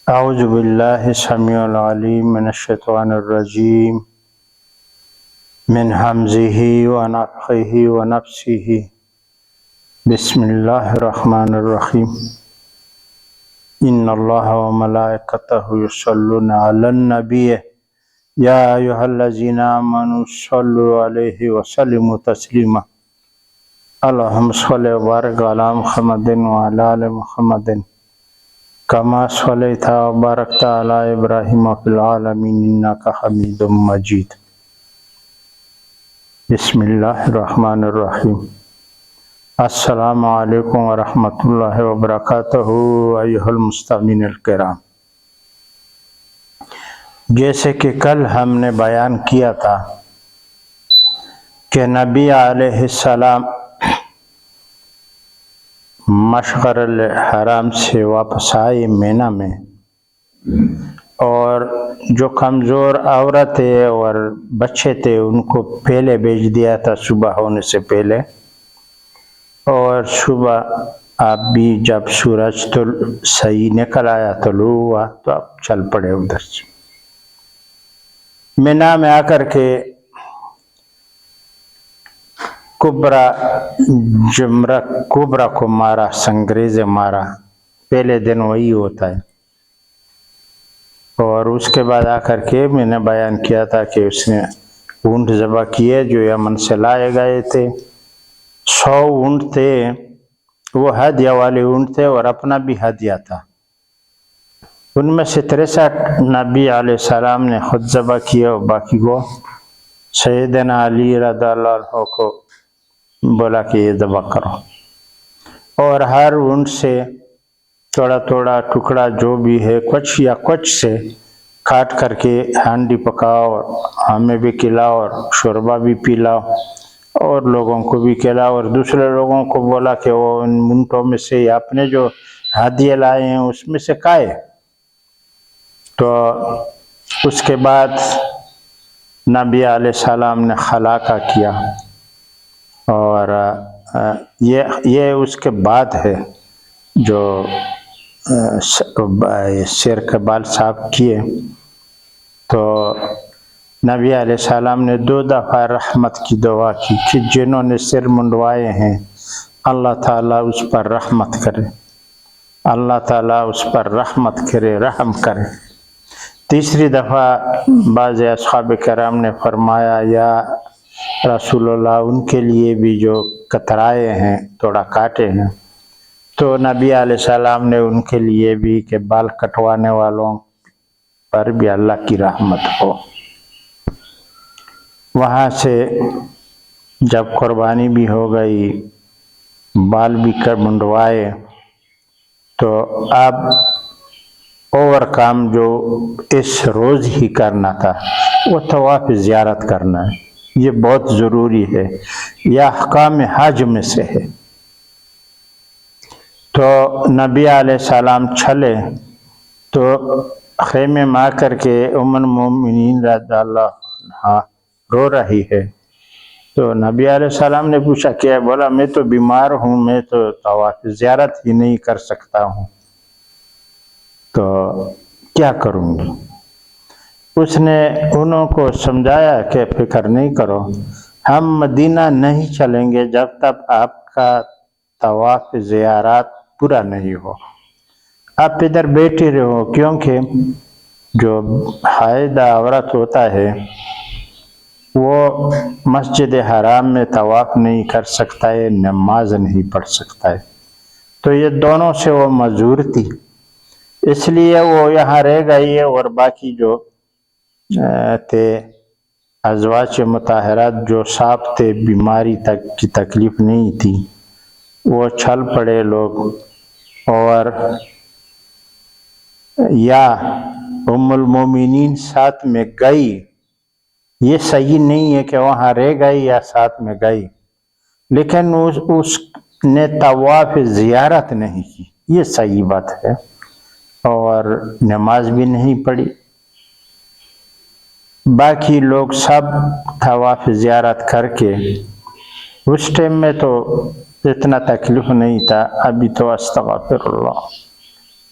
اعوذ باللہ السمیع العلیم من الشیطان الرجیم من حمزہ ونفخہ ونفثہ بسم اللہ الرحمن الرحیم ان اللہ وملائکتہ یصلون علی النبی یا ایھا الذین آمنوا صلوا علیہ وسلموا تسلیما اللہم صل وبارک علی محمد وعلی آل محمد کما صلیت وبارکت علی ابراہیم فی العالمین انک حمید مجید۔ بسم اللہ الرحمن الرحیم۔ السلام علیکم ورحمۃ اللہ وبرکاتہ ایھا المستمعین الکرام۔ جیسے کہ کل ہم نے بیان کیا تھا کہ نبی علیہ السلام مشعر الحرام سے واپس آئے مینا میں، اور جو کمزور عورتیں اور بچے تھے ان کو پہلے بھیج دیا تھا صبح ہونے سے پہلے، اور صبح آپ بھی جب سورج صحیح نکل آیا طلوع ہوا تو آپ چل پڑے ادھر سے۔ مینا میں آ کر کے جمرہ کبرا کو مارا، سنگریز مارا، پہلے دن وہی ہوتا ہے۔ اور اس کے بعد آ کر کے میں نے بیان کیا تھا کہ اس نے اونٹ ذبح کیے جو یمن سے لائے گئے تھے۔ 100 اونٹ تھے، وہ ہدیہ والے اونٹ تھے اور اپنا بھی ہدیہ تھا۔ ان میں سے 63 نبی علیہ السلام نے خود ذبح کیے اور باقی کو سیدنا علی رضی اللہ عنہ کو بولا کہ یہ ذبح کرو، اور ہر اونٹ سے تھوڑا تھوڑا ٹکڑا جو بھی ہے کچھ یا کچھ سے کاٹ کر کے ہانڈی پکاؤ، اور ہمیں بھی کھلاؤ اور شوربہ بھی پلاؤ اور لوگوں کو بھی کھلاؤ، اور دوسرے لوگوں کو بولا کہ وہ ان اونٹوں میں سے آپ نے جو ہدیے لائے ہیں اس میں سے کھائے۔ تو اس کے بعد نبی علیہ السلام نے خلاقہ کیا، اور یہ اس کے بعد ہے جو سر کے بال صاف کیے۔ تو نبی علیہ السلام نے 2 دفعہ رحمت کی دعا کی کہ جنہوں نے سر منڈوائے ہیں اللہ تعالیٰ اس پر رحمت کرے، اللہ تعالیٰ اس پر رحمت کرے، رحم کرے۔ تیسری دفعہ بعض اصحاب کرام نے فرمایا یا رسول اللہ ان کے لیے بھی جو کترائے ہیں، تھوڑا کاٹے ہیں، تو نبی علیہ السلام نے ان کے لیے بھی کہ بال کٹوانے والوں پر بھی اللہ کی رحمت ہو۔ وہاں سے جب قربانی بھی ہو گئی، بال بھی منڈوائے، تو اب اور کام جو اس روز ہی کرنا تھا وہ طواف زیارت کرنا ہے۔ یہ بہت ضروری ہے، یہ احکام حج میں سے ہے۔ تو نبی علیہ السلام چلے تو خیمے میں آ کر کے ام المومنین رضی اللہ عنہا رو رہی ہے۔ تو نبی علیہ السلام نے پوچھا کیا؟ بولا میں تو بیمار ہوں، میں تو طواف زیارت ہی نہیں کر سکتا ہوں، تو کیا کروں گی؟ اس نے انہوں کو سمجھایا کہ فکر نہیں کرو، ہم مدینہ نہیں چلیں گے جب تک آپ کا طواف زیارات پورا نہیں ہو، آپ ادھر بیٹھے رہو، کیونکہ جو حائض عورت ہوتا ہے وہ مسجد حرام میں طواف نہیں کر سکتا ہے، نماز نہیں پڑھ سکتا ہے، تو یہ دونوں سے وہ معذور تھی، اس لیے وہ یہاں رہ گئی ہے۔ اور باقی جو تھے ازواج مطہرات جو صاف تھے، بیماری تک کی تکلیف نہیں تھی، وہ چل پڑے لوگ۔ اور یا ام المومنین ساتھ میں گئی، یہ صحیح نہیں ہے کہ وہاں رہ گئی یا ساتھ میں گئی، لیکن اس نے طواف زیارت نہیں کی، یہ صحیح بات ہے، اور نماز بھی نہیں پڑھی۔ باقی لوگ سب طواف زیارت کر کے، اس ٹائم میں تو اتنا تکلیف نہیں تھا، ابھی تو استغفر اللہ،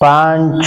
5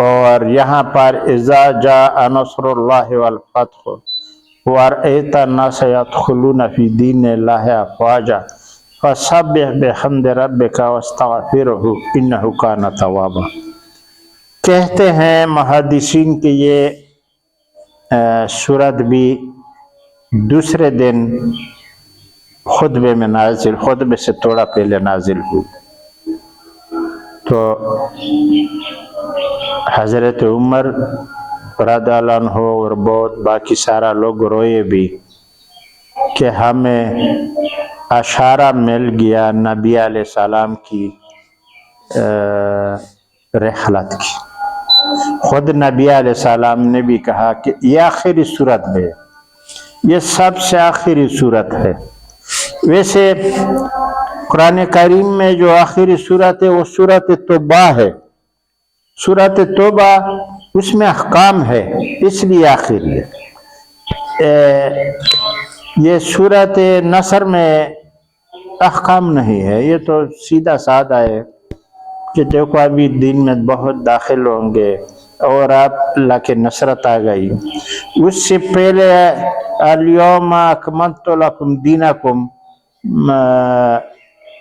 اور یہاں پر اذا جاء نصر اللہ والفتح ورأیت الناس يدخلون فی دین اللہ افواجا فسبح بحمد ربک واستغفرہ انہ کان توابا۔ کہتے ہیں محدثین کہ یہ سورت بھی دوسرے دن خطبے میں نازل، خطبے سے تھوڑا پہلے نازل ہوئی، تو حضرت عمر رضی اللہ عنہ اور بہت باقی سارا لوگ روئے بھی کہ ہمیں اشارہ مل گیا نبی علیہ السلام کی رحلت کی۔ خود نبی علیہ السلام نے بھی کہا کہ یہ آخری صورت ہے، یہ سب سے آخری صورت ہے۔ ویسے قرآن کریم میں جو آخری صورت ہے وہ صورت توبہ ہے، صورت توبہ اس میں احکام ہے اس لیے آخری ہے۔ یہ صورت نصر میں احکام نہیں ہے، یہ تو سیدھا سادہ ہے کہ دیکھو ابھی دین میں بہت داخل ہوں گے اور آپ اللہ کے نصرت آ گئی۔ اس سے پہلے الیوم اکملت لکم دینکم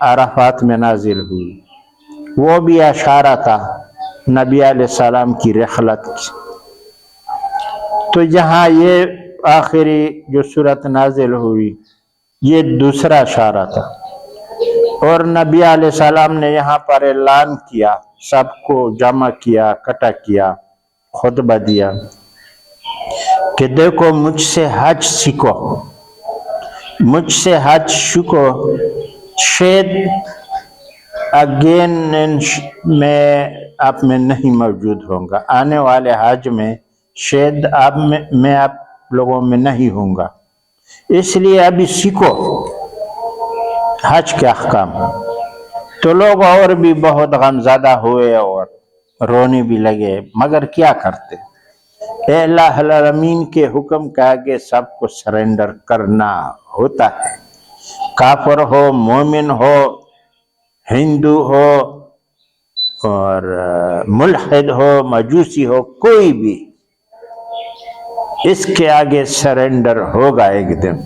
عرفات میں نازل ہوئی، وہ بھی اشارہ تھا نبی علیہ السلام کی رحلت کی۔ تو یہاں یہ آخری جو صورت نازل ہوئی یہ دوسرا اشارہ تھا، اور نبی علیہ السلام نے یہاں پر اعلان کیا، سب کو جمع کیا، اکٹھا کیا، خطبہ دیا کہ دیکھو مجھ سے حج سیکھو، مجھ سے حج سیکھو، شاید اگین میں آپ میں نہیں موجود ہوں گا، آنے والے حج میں شاید میں آپ لوگوں میں نہیں ہوں گا، اس لیے ابھی سیکھو حج کے احکام۔ تو لوگ اور بھی بہت غمزدہ ہوئے اور رونے بھی لگے، مگر کیا کرتے، اے اللہ العالمین کے حکم کے آگے سب کو سرنڈر کرنا ہوتا ہے، کافر ہو، مومن ہو، ہندو ہو اور ملحد ہو، مجوسی ہو، کوئی بھی اس کے آگے سرنڈر ہوگا ایک دن،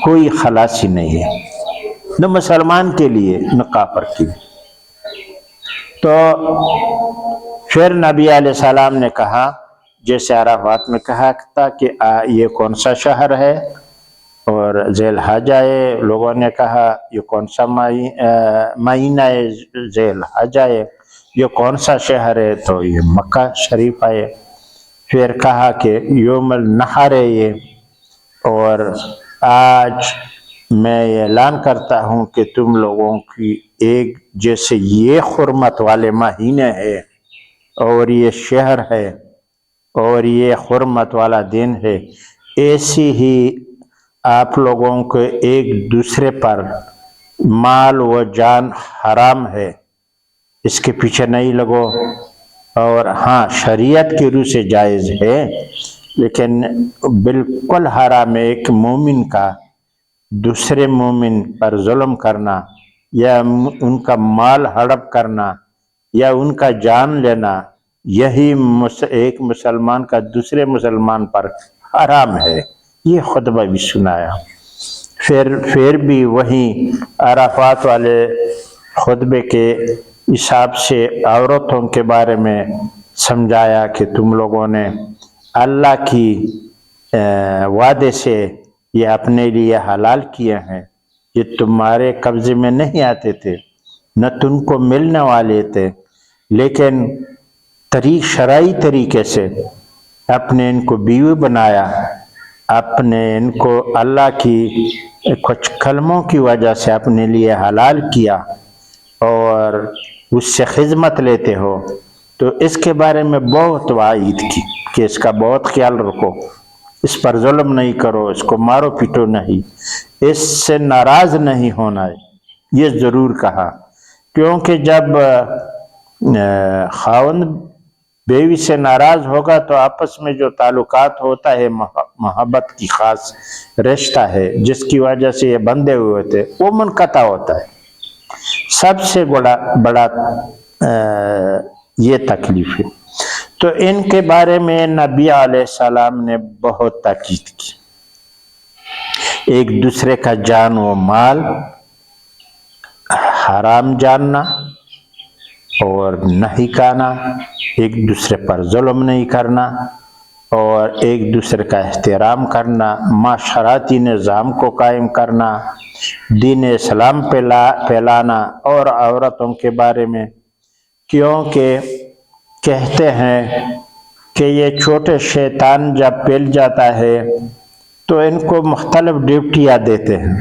کوئی خلاصی نہیں ہے، نہ مسلمان کے لیے نہ کافر کے لیے۔ تو پھر نبی علیہ السلام نے کہا، جیسے عرفات میں کہا تھا کہ یہ کون سا شہر ہے، اور ذی الحجہ ہے، لوگوں نے کہا یہ کون سا مہینہ ہے، ذی الحجہ ہے، یہ کون سا شہر ہے، تو یہ مکہ شریف ہے۔ پھر کہا کہ یوم النحر ہے یہ، اور آج میں اعلان کرتا ہوں کہ تم لوگوں کی ایک جیسے یہ حرمت والے مہینے ہے اور یہ شہر ہے اور یہ حرمت والا دن ہے، ایسی ہی آپ لوگوں کو ایک دوسرے پر مال و جان حرام ہے، اس کے پیچھے نہیں لگو، اور ہاں شریعت کی روح سے جائز ہے لیکن بالکل حرام ہے ایک مومن کا دوسرے مومن پر ظلم کرنا، یا ان کا مال ہڑپ کرنا، یا ان کا جان لینا، یہی ایک مسلمان کا دوسرے مسلمان پر حرام ہے۔ یہ خطبہ بھی سنایا، پھر بھی وہیں عرفات والے خطبے کے حساب سے عورتوں کے بارے میں سمجھایا کہ تم لوگوں نے اللہ کی وعدے سے یہ اپنے لیے حلال کیے ہیں، یہ تمہارے قبضے میں نہیں آتے تھے، نہ تم کو ملنے والے تھے، لیکن شرعی طریقے سے اپنے ان کو بیوی بنایا، اپنے ان کو اللہ کی کچھ کلموں کی وجہ سے اپنے لیے حلال کیا اور اس سے خدمت لیتے ہو، تو اس کے بارے میں بہت وعید کی کہ اس کا بہت خیال رکھو، اس پر ظلم نہیں کرو، اس کو مارو پیٹو نہیں، اس سے ناراض نہیں ہونا ہے، یہ ضرور کہا، کیونکہ جب خاوند بیوی سے ناراض ہوگا تو آپس میں جو تعلقات ہوتا ہے، محبت کی خاص رشتہ ہے جس کی وجہ سے یہ بندھے ہوئے تھے، وہ منقطع ہوتا ہے۔ سب سے بڑا یہ تکلیف ہے۔ تو ان کے بارے میں نبی علیہ السلام نے بہت تاکید کی، ایک دوسرے کا جان و مال حرام جاننا اور نہیں کھانا، ایک دوسرے پر ظلم نہیں کرنا اور ایک دوسرے کا احترام کرنا، معاشرتی نظام کو قائم کرنا، دین اسلام پھیلانا، اور عورتوں کے بارے میں، کیونکہ کہتے ہیں کہ یہ چھوٹے شیطان جب پھیل جاتا ہے تو ان کو مختلف ڈیوٹیاں دیتے ہیں۔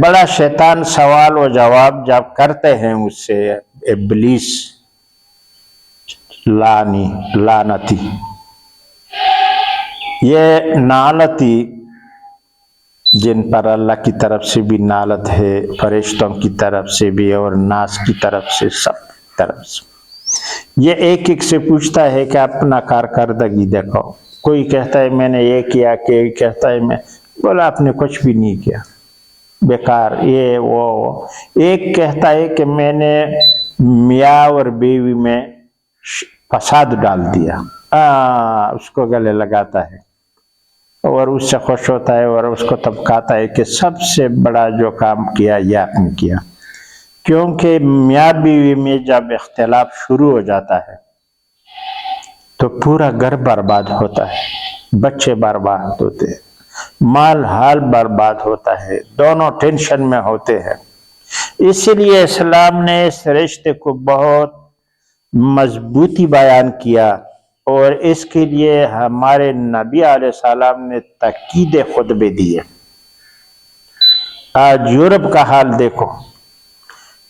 بڑا شیطان سوال و جواب جب کرتے ہیں اس سے، ابلیس لعنتی، یہ نالتی جن پر اللہ کی طرف سے بھی نالت ہے، فرشتوں کی طرف سے بھی اور ناس کی طرف سے، سب طرف سے، یہ ایک ایک سے پوچھتا ہے کہ اپنا کارکردگی دیکھو۔ کوئی کہتا ہے میں نے یہ کیا، کوئی کہتا ہے میں، بولا آپ نے کچھ بھی نہیں کیا، بیکار، یہ وہ۔ ایک کہتا ہے کہ میں نے میاں اور بیوی میں فساد ڈال دیا، اس کو گلے لگاتا ہے اور اس سے خوش ہوتا ہے اور اس کو تب کہتا ہے کہ سب سے بڑا جو کام کیا یہ آپ نے کیا، کیونکہ میاں بیوی میں جب اختلاف شروع ہو جاتا ہے تو پورا گھر برباد ہوتا ہے، بچے برباد ہوتے ہیں، مال حال برباد ہوتا ہے، دونوں ٹینشن میں ہوتے ہیں۔ اسی لیے اسلام نے اس رشتے کو بہت مضبوطی بیان کیا، اور اس کے لیے ہمارے نبی علیہ السلام نے تاکید خطبے دیے۔ آج یورپ کا حال دیکھو،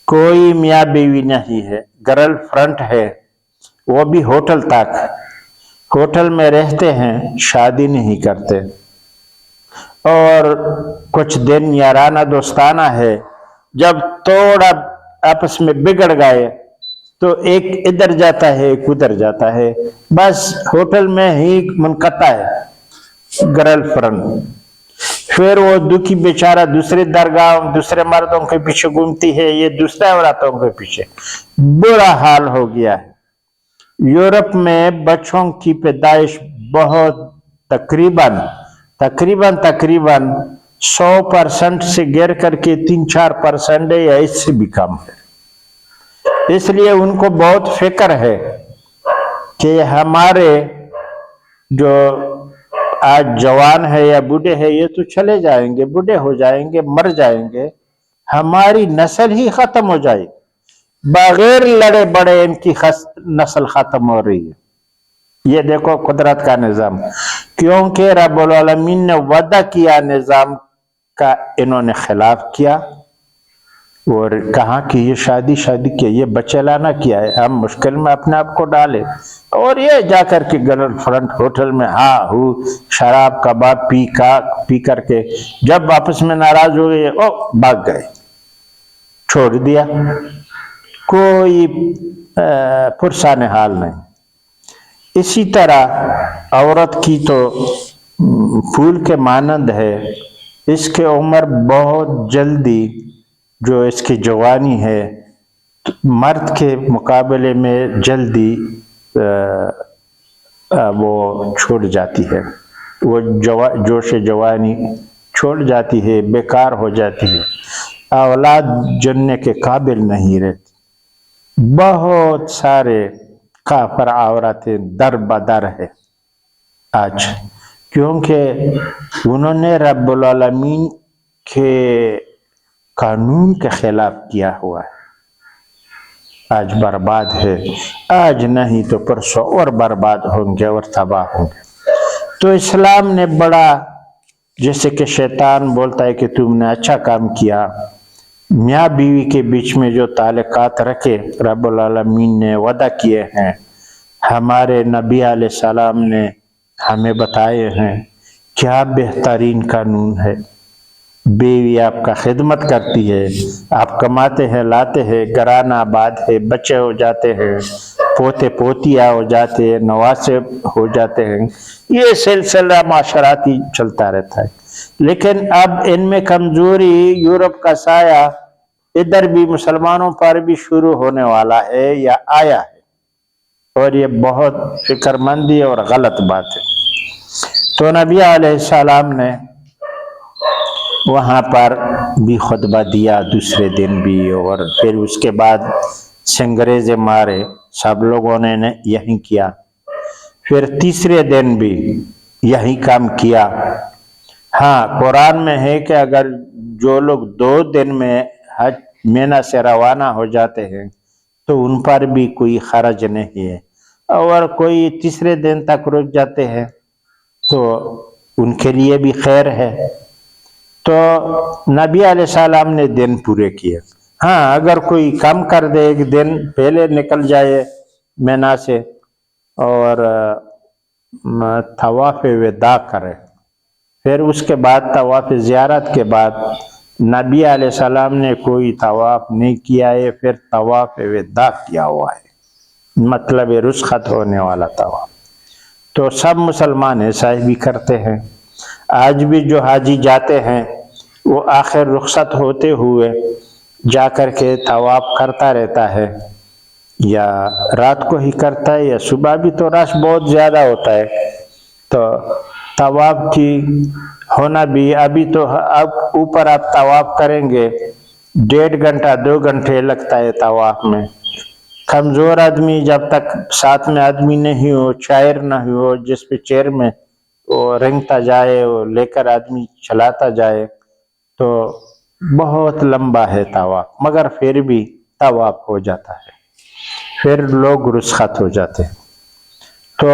کوئی میاں بیوی نہیں ہے، گرل فرنٹ ہے، وہ بھی ہوٹل تک، ہوٹل میں رہتے ہیں، شادی نہیں کرتے، اور کچھ دن یارانہ دوستانہ ہے، جب تھوڑا آپس میں بگڑ گئے تو ایک ادھر جاتا ہے ایک ادھر جاتا ہے، بس ہوٹل میں ہی منقطع ہے گرل فرنڈ۔ پھر وہ دکھی بیچارہ دوسرے درگاہ دوسرے مردوں کے پیچھے گھومتی ہے، یہ دوسرے عورتوں کے پیچھے، برا حال ہو گیا ہے۔ یورپ میں بچوں کی پیدائش بہت تقریباً 100% سے گر کر کے 3-4% ہے یا اس سے بھی کم ہے۔ اس لیے ان کو بہت فکر ہے کہ ہمارے جو آج جوان ہے یا بوڑھے ہیں یہ تو چلے جائیں گے، بوڑھے ہو جائیں گے، مر جائیں گے، ہماری نسل ہی ختم ہو جائے، بغیر لڑے بڑے ان کی نسل ختم ہو رہی ہے۔ یہ دیکھو قدرت کا نظام، کیونکہ رب العالمین نے وعدہ کیا نظام کا، انہوں نے خلاف کیا اور کہا کہ یہ شادی کیا، یہ بچے لانا کیا ہے، ہم مشکل میں اپنے آپ کو ڈالے، اور یہ جا کر کے گرل فرنٹ ہوٹل میں شراب کباب پی کر کے جب آپس میں ناراض ہو گئے بھاگ گئے، چھوڑ دیا، کوئی پرسان حال نہیں۔ اسی طرح عورت کی تو پھول کے مانند ہے، اس کی عمر بہت جلدی، جو اس کی جوانی ہے مرد کے مقابلے میں جلدی وہ چھوڑ جاتی ہے، وہ جوش جوانی چھوڑ جاتی ہے، بیکار ہو جاتی ہے، اولاد جننے کے قابل نہیں رہتی۔ بہت سارے کافر عورتیں در بدر ہے آج، کیونکہ انہوں نے رب العالمین کے قانون کے خلاف کیا ہوا ہے، آج برباد ہے، آج نہیں تو پرسوں اور برباد ہوں گے اور تباہ ہوں گے۔ تو اسلام نے بڑا، جیسے کہ شیطان بولتا ہے کہ تم نے اچھا کام کیا، میاں بیوی کے بیچ میں جو تعلقات رکھے رب العالمین نے وعدہ کیے ہیں، ہمارے نبی علیہ السلام نے ہمیں بتائے ہیں، کیا بہترین قانون ہے۔ بیوی آپ کا خدمت کرتی ہے، آپ کماتے ہیں لاتے ہیں، گھرانہ آباد ہے، بچے ہو جاتے ہیں، پوتے پوتیاں ہو جاتے ہیں، نواسے ہو جاتے ہیں، یہ سلسلہ معاشراتی چلتا رہتا ہے۔ لیکن اب ان میں کمزوری، یورپ کا سایہ ادھر بھی مسلمانوں پر بھی شروع ہونے والا ہے یا آیا ہے، اور یہ بہت فکر مندی اور غلط بات ہے۔ تو نبی علیہ السلام نے وہاں پر بھی خطبہ دیا دوسرے دن بھی، اور پھر اس کے بعد سنگریزے مارے، سب لوگوں نے یہی کیا۔ پھر تیسرے دن بھی یہی کام کیا۔ ہاں، قرآن میں ہے کہ اگر جو لوگ 2 دن میں حج مینا سے روانہ ہو جاتے ہیں تو ان پر بھی کوئی حرج نہیں ہے، اور کوئی تیسرے دن تک رک جاتے ہیں تو ان کے لیے بھی خیر ہے۔ تو نبی علیہ السلام نے دن پورے کیے۔ ہاں، اگر کوئی کم کر دے، 1 دن پہلے نکل جائے مینا سے اور طواف وداع کرے، پھر اس کے بعد طواف زیارت کے بعد نبی علیہ السلام نے کوئی طواف نہیں کیا ہے، پھر طواف وداع کیا ہوا ہے، مطلب رخصت ہونے والا طواف۔ تو سب مسلمان ایسا ہی بھی کرتے ہیں۔ آج بھی جو حاجی جاتے ہیں وہ آخر رخصت ہوتے ہوئے جا کر کے طواف کرتا رہتا ہے، یا رات کو ہی کرتا ہے یا صبح بھی، تو رش بہت زیادہ ہوتا ہے تو طواف کی ہونا بھی، ابھی تو اب اوپر آپ طواف کریں گے 1.5 گھنٹہ 2 گھنٹے لگتا ہے طواف میں۔ کمزور آدمی جب تک ساتھ میں آدمی نہیں ہو، چائر نہ ہو جس پہ چیئر میں وہ رنگتا جائے، وہ لے کر آدمی چلاتا جائے، تو بہت لمبا ہے طواف، مگر پھر بھی طواف ہو جاتا ہے، پھر لوگ رخصت ہو جاتے ہیں۔ تو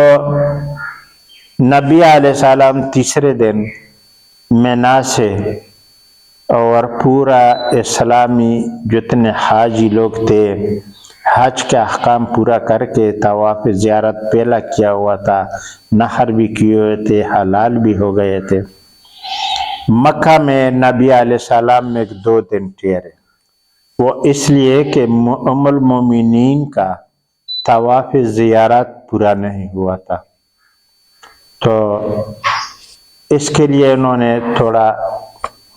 نبی علیہ السلام تیسرے دن مینا سے اور پورا اسلامی جتنے حاجی لوگ تھے حج کے احکام پورا کر کے طواف زیارت پہلا کیا ہوا تھا، نحر بھی کیے ہوئے تھے، حلال بھی ہو گئے تھے، مکہ میں نبی علیہ السلام میں 2 دن ٹھہرے۔ وہ اس لیے کہ ام المومنین کا طواف زیارت پورا نہیں ہوا تھا، تو اس کے لیے انہوں نے تھوڑا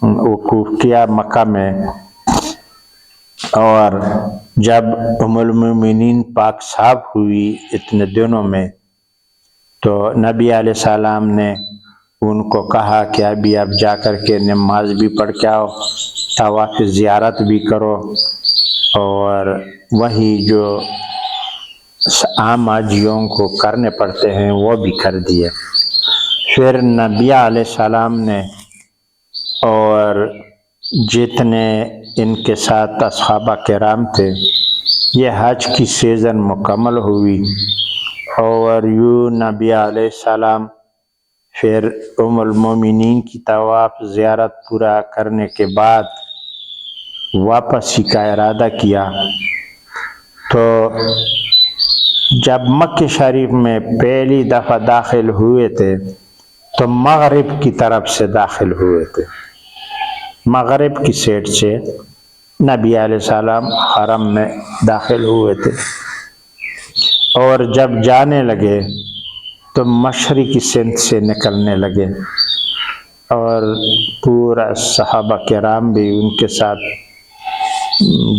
وقوف کیا مکہ میں۔ اور جب ام المومنین پاک صاف ہوئی اتنے دنوں میں، تو نبی علیہ السلام نے ان کو کہا کہ ابھی آپ جا کر کے نماز بھی پڑھ کے آؤ، طواف زیارت بھی کرو، اور وہی جو عام حاجیوں کو کرنے پڑتے ہیں وہ بھی کر دیے۔ پھر نبی علیہ السلام نے اور جتنے ان کے ساتھ اصحابہ کرام تھے، یہ حج کی سیزن مکمل ہوئی، اور یوں نبی علیہ السلام پھر ام المومنین کی طواف زیارت پورا کرنے کے بعد واپسی کا ارادہ کیا۔ تو جب مکہ شریف میں پہلی دفعہ داخل ہوئے تھے تو مغرب کی طرف سے داخل ہوئے تھے، مغرب کی سائیڈ سے نبی علیہ السلام حرم میں داخل ہوئے تھے، اور جب جانے لگے تو مشرقی سمت سے نکلنے لگے، اور پورا صحابہ کرام بھی ان کے ساتھ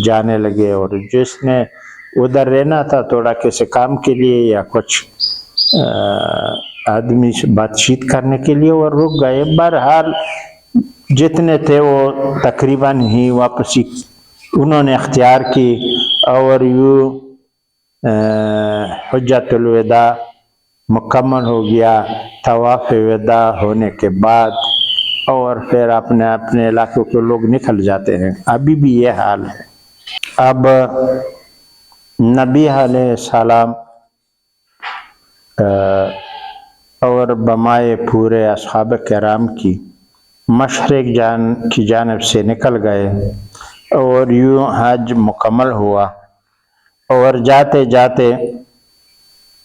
جانے لگے، اور جس نے ادھر رہنا تھا تھوڑا کسی کام کے لیے یا کچھ آدمی سے بات چیت کرنے کے لیے وہ رک گئے۔ بہرحال جتنے تھے وہ تقریباً ہی واپسی انہوں نے اختیار کی، اور یوں حجۃ الوداع مکمل ہو گیا۔ طواف وداع ہونے کے بعد اور پھر اپنے اپنے علاقوں کے لوگ نکل جاتے ہیں، ابھی بھی یہ حال ہے۔ اب نبی علیہ السلام اور بمائے پورے اصحاب کرام کی مشرق کی جانب سے نکل گئے، اور یوں حج مکمل ہوا۔ اور جاتے جاتے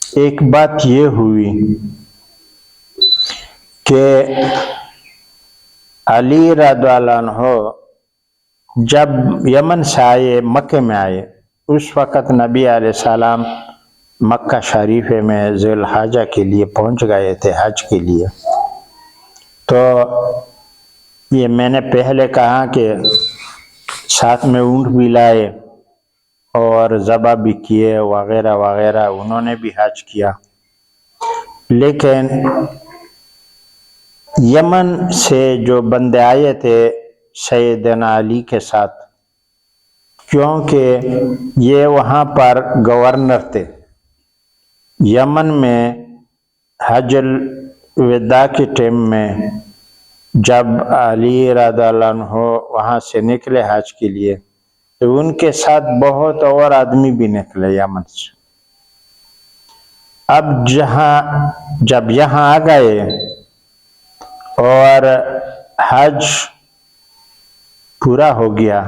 ایک بات یہ ہوئی کہ علی رضی اللہ عنہ جب یمن سے آئے مکہ میں آئے، اس وقت نبی علیہ السلام مکہ شریف میں ذی الحجہ کے لیے پہنچ گئے تھے حج کے لیے۔ تو یہ میں نے پہلے کہا کہ ساتھ میں اونٹ بھی لائے اور ذبح بھی کیے وغیرہ وغیرہ، انہوں نے بھی حج کیا۔ لیکن یمن سے جو بندے آئے تھے سیدنا علی کے ساتھ، کیونکہ یہ وہاں پر گورنر تھے یمن میں، حج الوداع کے ٹائم میں جب علی رضی اللہ عنہ وہاں سے نکلے حج کے لیے، تو ان کے ساتھ بہت اور آدمی بھی نکلے یمن سے۔ اب جب یہاں آ گئے اور حج پورا ہو گیا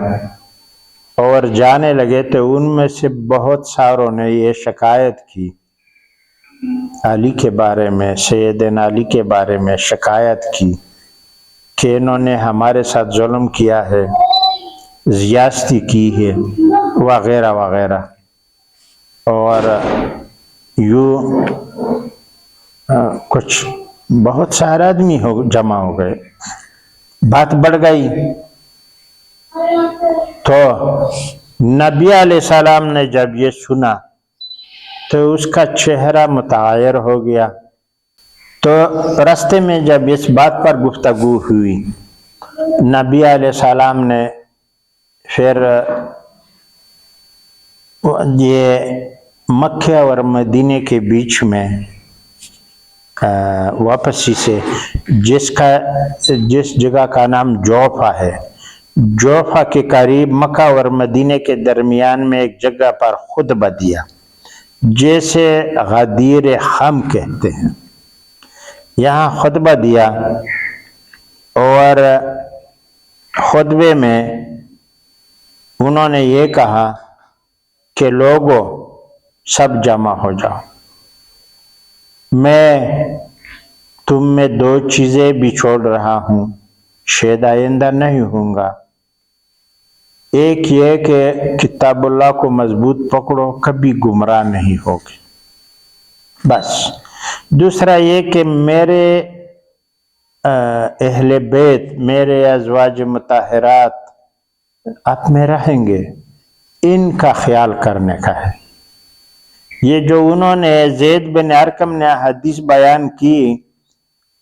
اور جانے لگے، تو ان میں سے بہت ساروں نے یہ شکایت کی علی کے بارے میں، سیدنا علی کے بارے میں شکایت کی کہ انہوں نے ہمارے ساتھ ظلم کیا ہے، زیادتی کی ہے وغیرہ وغیرہ، اور یوں کچھ بہت سارے آدمی جمع ہو گئے، بات بڑھ گئی۔ تو نبی علیہ السلام نے جب یہ سنا تو اس کا چہرہ متغیر ہو گیا۔ تو راستے میں جب اس بات پر گفتگو ہوئی، نبی علیہ السلام نے پھر یہ مکہ اور مدینے کے بیچ میں واپسی سے جس جگہ کا نام جوفا ہے، جوفا کے قریب مکہ اور مدینے کے درمیان میں ایک جگہ پر خطبہ دیا، جیسے غدیر خم کہتے ہیں۔ یہاں خطبہ دیا اور خطبے میں انہوں نے یہ کہا کہ لوگوں سب جمع ہو جاؤ، میں تم میں دو چیزیں بھی چھوڑ رہا ہوں، شاید آئندہ نہیں ہوں گا۔ ایک یہ کہ کتاب اللہ کو مضبوط پکڑو، کبھی گمراہ نہیں ہوگے، بس۔ دوسرا یہ کہ میرے اہل بیت، میرے ازواج مطہرات آپ میں رہیں گے، ان کا خیال کرنے کا ہے۔ یہ جو انہوں نے زید بن ارقم نے حدیث بیان کی،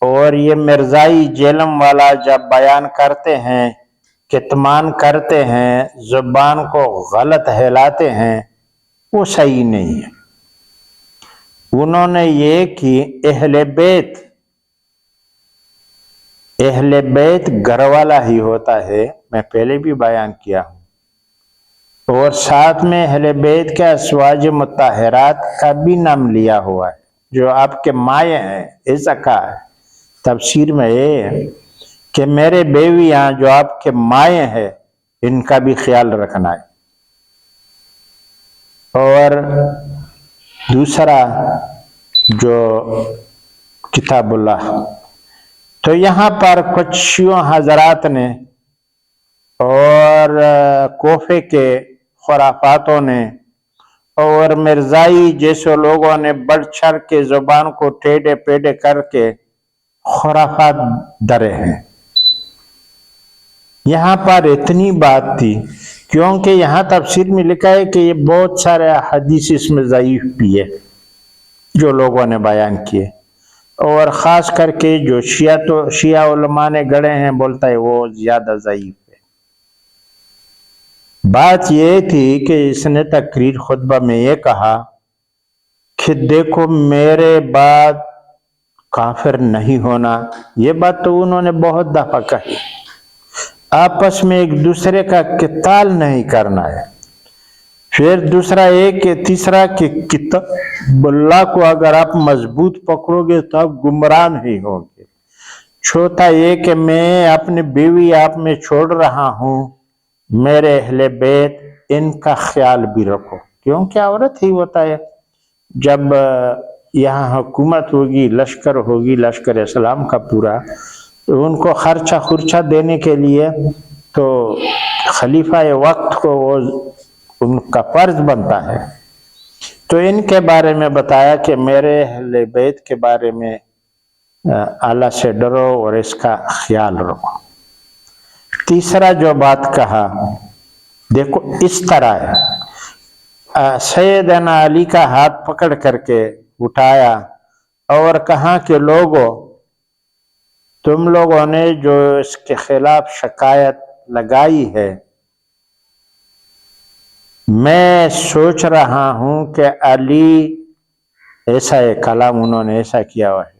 اور یہ مرزائی جیلم والا جب بیان کرتے ہیں، کتمان کرتے ہیں، زبان کو غلط ہلاتے ہیں، وہ صحیح نہیں ہے۔ انہوں نے یہ کہ اہل بیت گھر والا ہی ہوتا ہے، میں پہلے بھی بیان کیا ہوں، اور ساتھ میں اہل بیت کے ازواج مطہرات کا بھی نام لیا ہوا ہے، جو آپ کے مائیں ہیں، ایسا کہا ہے تفسیر میں یہ ہے کہ میرے بیویاں جو آپ کے مائیں ہیں، ان کا بھی خیال رکھنا ہے۔ اور دوسرا جو کتاب اللہ، تو یہاں پر کچھ شیعہ حضرات نے اور کوفے کے خرافاتوں نے اور مرزائی جیسے لوگوں نے بڑھ چڑھ کے زبان کو ٹیڑے پیڑے کر کے خرافات درے ہیں۔ یہاں پر اتنی بات تھی، کیونکہ یہاں تفسیر میں لکھا ہے کہ یہ بہت سارے حدیث اس میں ضعیف بھی ہے جو لوگوں نے بیان کیے، اور خاص کر کے جو شیعہ علماء نے گڑے ہیں، بولتا ہے وہ زیادہ ضعیف ہے۔ بات یہ تھی کہ اس نے تقریر خطبہ میں یہ کہا کہ دیکھو میرے بعد کافر نہیں ہونا، یہ بات تو انہوں نے بہت دفعہ کہی، آپس میں ایک دوسرے کا قتال نہیں کرنا ہے۔ پھر دوسرا ایک کہ تیسرا کہ کتاب اللہ کو اگر آپ مضبوط پکڑو گے تو آپ گمراہ نہیں ہوگے۔ چوتھا یہ کہ میں اپنی بیوی آپ میں چھوڑ رہا ہوں، میرے اہل بیت ان کا خیال بھی رکھو، کیونکہ عورت ہی ہوتا ہے۔ جب یہاں حکومت ہوگی، لشکر ہوگی، لشکر اسلام کا پورا، تو ان کو خرچہ دینے کے لیے تو خلیفہ وقت کو وہ ان کا فرض بنتا ہے۔ تو ان کے بارے میں بتایا کہ میرے اہل بیت کے بارے میں اللہ سے ڈرو اور اس کا خیال رکھو۔ تیسرا جو بات کہا دیکھو اس طرح ہے، سیدنا علی کا ہاتھ پکڑ کر کے اٹھایا اور کہا کہ لوگوں، تم لوگوں نے جو اس کے خلاف شکایت لگائی ہے، میں سوچ رہا ہوں کہ علی، ایسا ہے کلام انہوں نے ایسا کیا ہوا ہے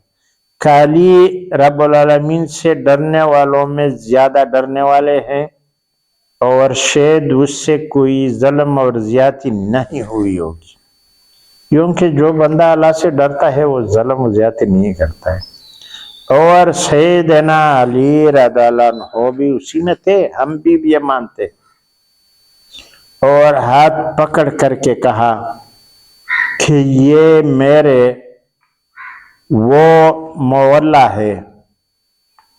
کہ علی رب العالمین سے ڈرنے والوں میں زیادہ ڈرنے والے ہیں، اور شاید اس سے کوئی ظلم اور زیادتی نہیں ہوئی ہوگی، کیونکہ جو بندہ اللہ سے ڈرتا ہے وہ ظلم و زیادتی نہیں کرتا ہے۔ اور سیدنا علی رضی اللہ عنہ بھی اسی میں تھے، ہم بھی یہ مانتے، اور ہاتھ پکڑ کر کے کہا کہ یہ میرے وہ مولا ہے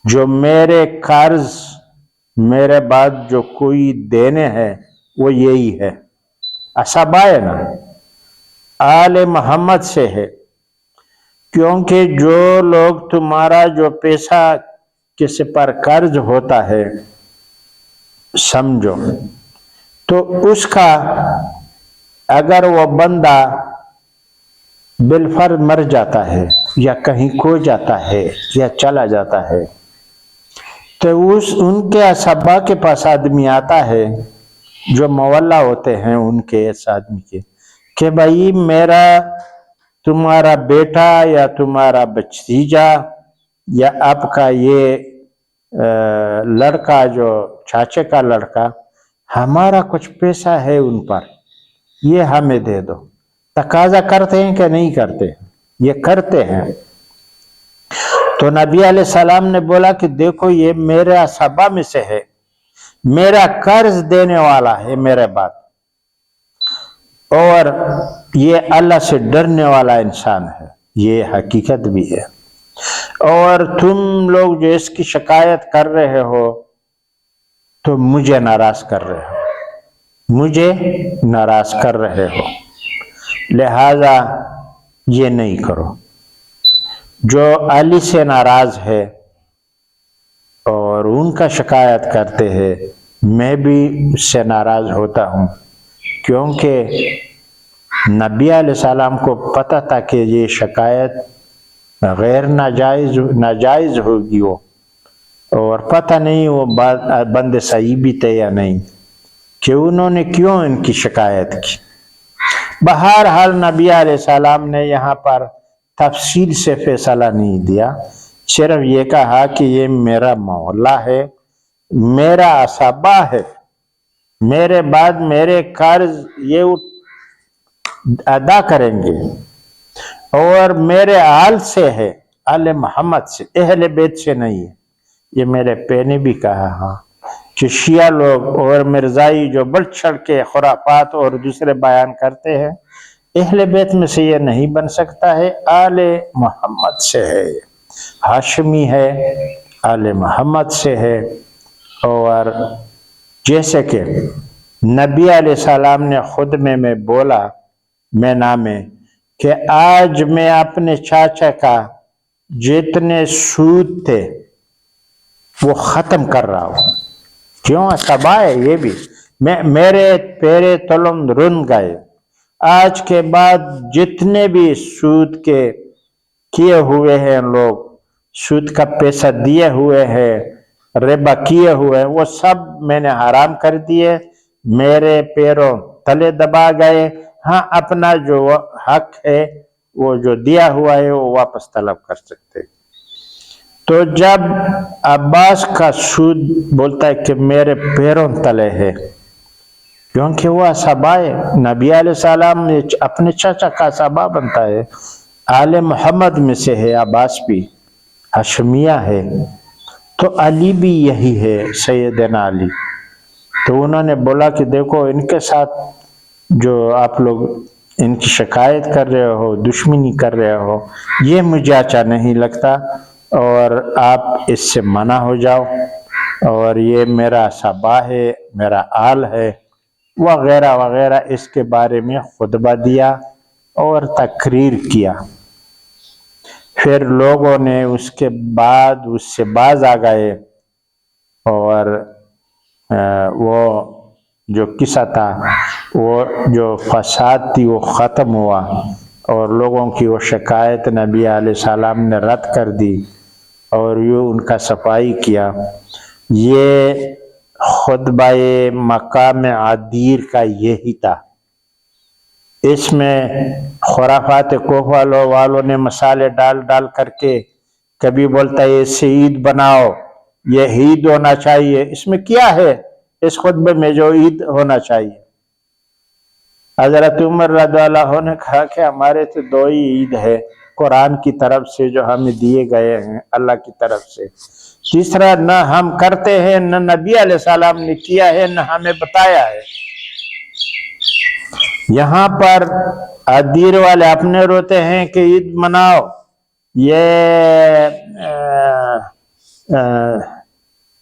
جو میرے قرض میرے بعد جو کوئی دینے ہیں وہ یہی ہے، اصحابہ ہے نا، آل محمد سے ہے، کیونکہ جو لوگ تمہارا جو پیسہ کسی پر قرض ہوتا ہے سمجھو، تو اس کا اگر وہ بندہ بالفرض مر جاتا ہے یا کہیں کھو جاتا ہے یا چلا جاتا ہے، تو ان کے اصحابہ کے پاس آدمی آتا ہے جو مولا ہوتے ہیں ان کے اس آدمی کے، کہ بھائی میرا تمہارا بیٹا یا تمہارا بھتیجا یا آپ کا یہ لڑکا جو چاچے کا لڑکا، ہمارا کچھ پیسہ ہے ان پر، یہ ہمیں دے دو۔ تقاضا کرتے ہیں کہ نہیں کرتے؟ یہ کرتے ہیں۔ تو نبی علیہ السلام نے بولا کہ دیکھو یہ میرے اصحابہ میں سے ہے، میرا قرض دینے والا ہے میرے بعد، اور یہ اللہ سے ڈرنے والا انسان ہے، یہ حقیقت بھی ہے۔ اور تم لوگ جو اس کی شکایت کر رہے ہو تو مجھے ناراض کر رہے ہو، مجھے ناراض کر رہے ہو، لہذا یہ نہیں کرو۔ جو علی سے ناراض ہے اور ان کا شکایت کرتے ہیں، میں بھی اس سے ناراض ہوتا ہوں، کیونکہ نبی علیہ السلام کو پتہ تھا کہ یہ شکایت غیر ناجائز ہوگی، وہ اور پتہ نہیں وہ بندے صحیح بھی تھے یا نہیں، کہ انہوں نے کیوں ان کی شکایت کی۔ بہرحال نبی علیہ السلام نے یہاں پر تفصیل سے فیصلہ نہیں دیا، صرف یہ کہا کہ یہ میرا مولا ہے، میرا اصحابہ ہے، میرے بعد میرے قرض یہ ادا کریں گے، اور میرے آل سے ہے، آل محمد سے، اہل بیت سے نہیں ہے۔ یہ میرے پے نے بھی کہا ہاں کہ شیعہ لوگ اور مرزائی جو بڑھ چڑھ کے خرافات اور دوسرے بیان کرتے ہیں، اہل بیت میں سے یہ نہیں بن سکتا ہے، آل محمد سے ہے، ہاشمی ہے، آل محمد سے ہے۔ اور جیسے کہ نبی علیہ السلام نے خطبے میں بولا مینا میں کہ آج میں اپنے چاچا کا جتنے سود تھے وہ ختم کر رہا ہوں، کیوں؟ اصحابہ ہے یہ بھی، میرے پیرے تلم رن گئے، آج کے بعد جتنے بھی سود کے کیے ہوئے ہیں لوگ، سود کا پیسہ دیے ہوئے ہیں، ربا کیے ہوئے ہیں، وہ سب میں نے حرام کر دیے، میرے پیروں تلے دبا گئے۔ ہاں اپنا جو حق ہے وہ جو دیا ہوا ہے وہ واپس طلب کر سکتے۔ تو جب عباس کا سود بولتا ہے کہ میرے پیروں تلے ہے، کیونکہ وہ اصحابہ ہے، نبی علیہ السلام نے اپنے چاچا کا اصحابہ بنتا ہے، آل محمد میں سے ہے، عباس بھی ہاشمیہ ہے، تو علی بھی یہی ہے، سیدنا علی۔ تو انہوں نے بولا کہ دیکھو ان کے ساتھ جو آپ لوگ ان کی شکایت کر رہے ہو، دشمنی کر رہے ہو، یہ مجھے اچھا نہیں لگتا، اور آپ اس سے منع ہو جاؤ، اور یہ میرا صحابہ ہے، میرا آل ہے، وغیرہ وغیرہ، اس کے بارے میں خطبہ دیا اور تقریر کیا۔ پھر لوگوں نے اس کے بعد اس سے باز آ گئے، اور وہ جو قصہ تھا وہ جو فساد تھی وہ ختم ہوا اور لوگوں کی وہ شکایت نبی علیہ السلام نے رد کر دی اور یہ ان کا صفائی کیا۔ یہ خطبہ مقام عدیر کا یہی تھا۔ اس میں خرافات کوفہ والوں نے مسالے ڈال ڈال کر کے کبھی بولتا ہے اس سے عید بناؤ، یہ عید ہونا چاہیے۔ اس میں کیا ہے اس خطبے میں جو عید ہونا چاہیے؟ حضرت عمر رضی اللہ عنہ نے کہا کہ ہمارے تو دو ہی عید ہے قرآن کی طرف سے جو ہمیں دیے گئے ہیں اللہ کی طرف سے، تیسرا نہ ہم کرتے ہیں، نہ نبی علیہ السلام نے کیا ہے، نہ ہمیں بتایا ہے۔ یہاں پر عدیر والے اپنے روتے ہیں کہ عید مناؤ، یہ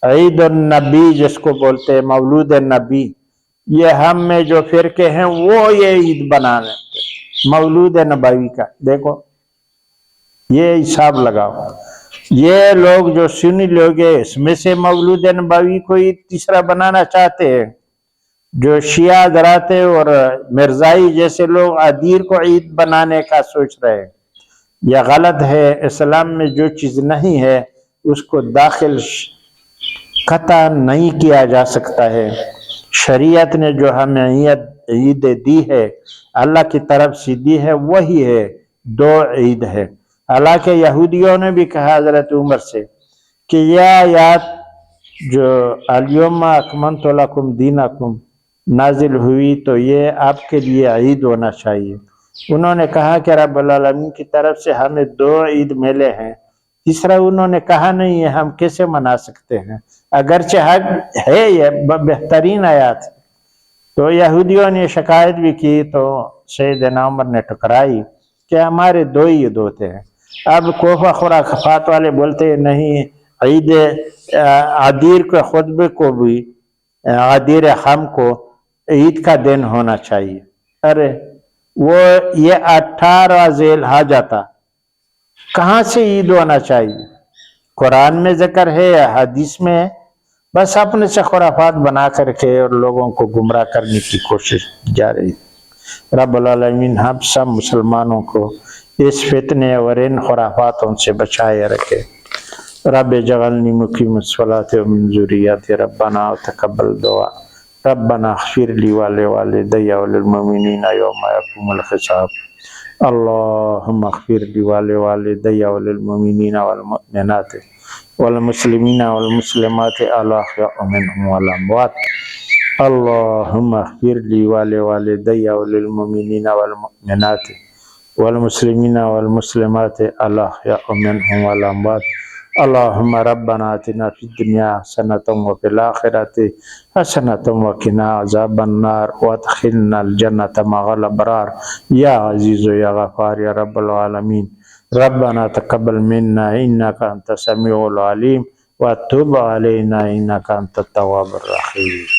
عید النبی جس کو بولتے ہیں، مولود النبی، یہ ہم میں جو فرقے ہیں وہ یہ عید بنا لیتے ہیں مولود نبوی کا۔ دیکھو یہ حساب لگاؤ، یہ لوگ جو سنی لوگ ہیں اس میں سے مولود نبوی کو عید تیسرا بنانا چاہتے ہیں، جو شیعہ حضرات اور مرزائی جیسے لوگ عدیر کو عید بنانے کا سوچ رہے ہیں۔ یہ غلط ہے۔ اسلام میں جو چیز نہیں ہے اس کو داخل قطع نہیں کیا جا سکتا ہے۔ شریعت نے جو ہمیں عید دی ہے اللہ کی طرف سے دی ہے وہی ہے، دو عید ہے۔ حالانکہ یہودیوں نے بھی کہا حضرت عمر سے کہ یہ آیات جو الیوم اکملت لکم دینکم نازل ہوئی تو یہ آپ کے لیے عید ہونا چاہیے۔ انہوں نے کہا کہ رب العالمین کی طرف سے ہمیں دو عید ملے ہیں، تیسرا انہوں نے کہا نہیں ہے، ہم کیسے منا سکتے ہیں؟ اگرچہ حق ہے یہ بہترین آیات۔ تو یہودیوں نے شکایت بھی کی تو سیدنا عمر نے ٹکرائی کہ ہمارے دو ہی عید ہوتے ہیں۔ اب کوفہ خرافات والے بولتے ہیں نہیں، عید عدیر کے خطبے کو بھی عدیر ہم کو عید کا دن ہونا چاہیے۔ ارے وہ یہ 18 ذی الحجہ تھا، کہاں سے عید ہونا چاہیے؟ قرآن میں ذکر ہے یا حدیث میں ہے؟ بس اپنے سے خرافات بنا کر کے اور لوگوں کو گمراہ کرنے کی کوشش جا رہی ہے۔ رب العالمین ہم سب مسلمانوں کو اس فتنے اور ان خرافاتوں سے بچائے رکھے۔ رب اجعلنی مقیم الصلاۃ ومن ذریتی ربنا وتقبل دعا ربنا اغفر لی ولوالدی وللمؤمنین یوم یقوم الحساب اللهم اغفر لی ولوالدی وللمؤمنین والمؤمنات والمسلمین والمسلمات الاحیاء منهم والاموات اللهم اغفر لی ولوالدی وللمؤمنین والمؤمنات والمسلمین والمسلمات الاحیاء منهم والاموات اللهم ربنا آتنا في الدنيا حسنة وفي الآخرة حسنة وقنا عذاب النار وادخلنا الجنة مع الأبرار يا عزيز يا غفار يا رب العالمين ربنا تقبل منا إنك أنت السميع العليم وتب علينا إنك أنت التواب الرحيم۔